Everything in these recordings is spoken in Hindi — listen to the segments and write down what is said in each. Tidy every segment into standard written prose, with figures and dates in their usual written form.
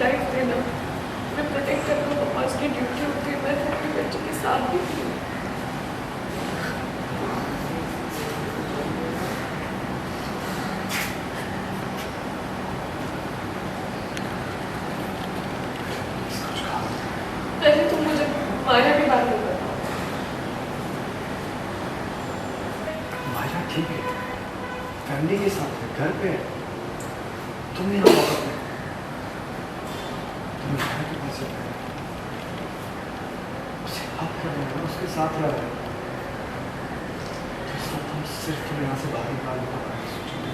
लाइफ देना, मैं प्रोटेक्ट करना पापा की ड्यूटी होती है, मैं अपने बच्चे के साथ भी थी। पहले तुम मुझे माया की बात नहीं बताओ। माया ठीक है, फैमिली के साथ है, घर पे है, तुम यहाँ वापस में तुम माया के पास है, उसे बात कर रहे हैं, उसके साथ रह रहे हैं, तो इस वक्त हम सिर्फ तुम यहाँ से बाहर निकालने का बारे में सोचेंगे।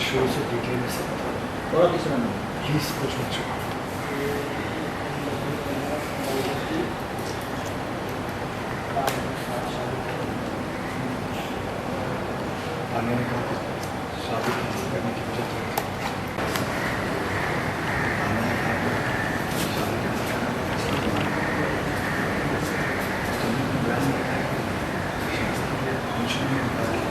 शुरू से डिटेल में सब बता दो। और किसी ने प्लीज कुछ मत छुपाओ। आने ने कहा कि शादी कैंसिल करने की वजह तो आने ने कहा कि शादी कैंसिल करने की वजह तो तुमने अपने बयान में लिखा है कि शादी के लिए फंक्शन में बताया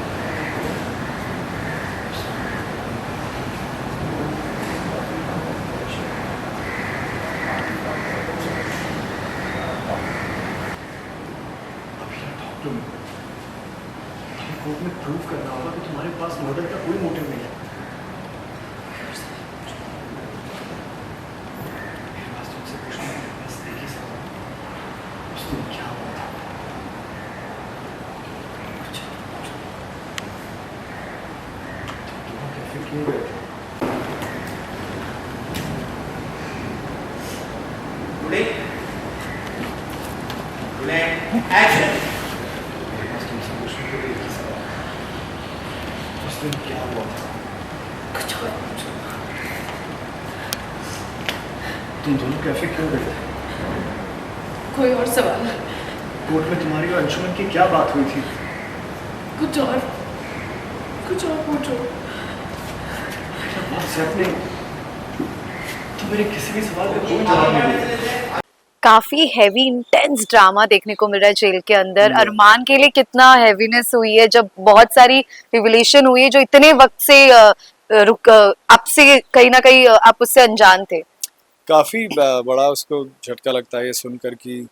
कोर्ट में प्रूव करना होगा कि तुम्हारे पास मर्डर का कोई मोटिव नहीं है। मेरे पास तुमसे पूछने के लिए बस एक ही सवाल है, उस दिन क्या हुआ था? तुम दोनों कैफे क्यों गए थे? एक्शन। मेरे पास तुमसे पूछने के लिए एक ही सवाल है, उस दिन क्या हुआ था? कुछ और पूछो। तुम दोनों कैफे क्यों गए थे? कोई और सवाल? कोर्ट में तुम्हारी और अंशुमन की क्या बात हुई थी? कुछ और पूछो। व्हाट्सएप ने तो मेरे किसी भी सवाल का कोई जवाब नहीं दिया। काफी हैवी इंटेंस ड्रामा देखने को मिल रहा है जेल के अंदर। अरमान के लिए कितना हैवीनेस हुई है जब बहुत सारी रिविलेशन हुई है जो इतने वक्त से आपसे कहीं ना कहीं आप उससे अनजान थे। काफ़ी बड़ा उसको झटका लगता है ये सुनकर कि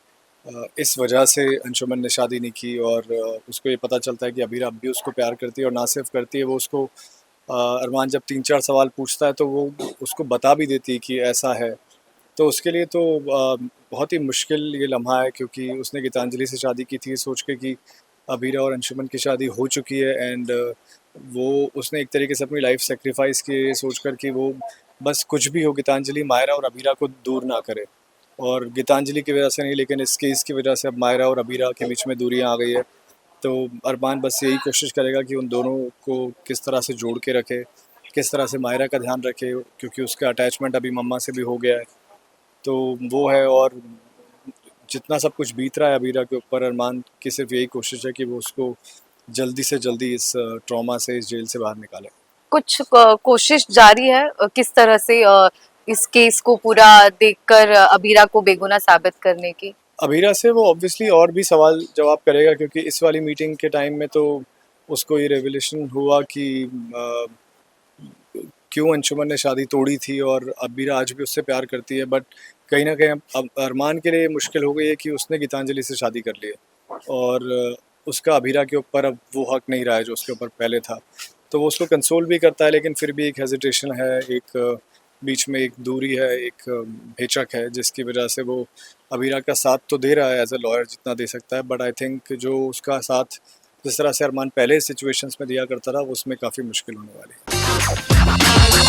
इस वजह से अंशुमन ने शादी नहीं की और उसको ये पता चलता है कि अबीरा अब भी उसको प्यार करती है और ना सिर्फ करती है, वो उसको अरमान जब 3-4 सवाल पूछता है तो वो उसको बता भी देती है कि ऐसा है। तो उसके लिए तो बहुत ही मुश्किल ये लम्हा है क्योंकि उसने गीतांजलि से शादी की थी सोच के कि अबीरा और अंशुमन की शादी हो चुकी है एंड वो उसने एक तरीके से अपनी लाइफ सेक्रीफाइस की सोच कर कि वो बस कुछ भी हो गीतांजलि मायरा और अबीरा को दूर ना करे। और गीतांजलि की वजह से नहीं लेकिन इस केस की वजह से अब मायरा और अबीरा के बीच में दूरियां आ गई है। तो अरमान बस यही कोशिश करेगा कि उन दोनों को किस तरह से जोड़ के रखे, किस तरह से मायरा का ध्यान रखे क्योंकि उसका अटैचमेंट अभी मम्मा से भी हो गया है। तो वो है और जितना सब कुछ बीत रहा है अबीरा के ऊपर, अरमान की सिर्फ यही कोशिश है कि वो उसको जल्दी से जल्दी इस ट्रॉमा से, इस जेल से बाहर निकाले। कुछ कोशिश जारी है किस तरह से इस केस को पूरा देखकर अबीरा को बेगुनाह साबित करने की? अबीरा से वो ऑब्वियसली और भी सवाल जवाब करेगा क्योंकि इस वाली मीटिंग के टाइम में तो उसको ये रेवलेशन हुआ कि क्यों अंशुमन ने शादी तोड़ी थी और अबीरा आज भी उससे प्यार करती है। बट कहीं ना कहीं अब अरमान के लिए मुश्किल हो गई है कि उसने गीतांजलि से शादी कर ली है और उसका अबीरा के ऊपर अब वो हक नहीं रहा है जो उसके ऊपर पहले था। तो वो उसको कंसोल भी करता है लेकिन फिर भी एक हेजिटेशन है, एक बीच में एक दूरी है, एक हिचक है जिसकी वजह से वो अबीरा का साथ तो दे रहा है एज अ लॉयर जितना दे सकता है। बट आई थिंक जो उसका साथ जिस तरह से अरमान पहले सिचुएशंस में दिया करता था उसमें काफ़ी मुश्किल होने वाली है।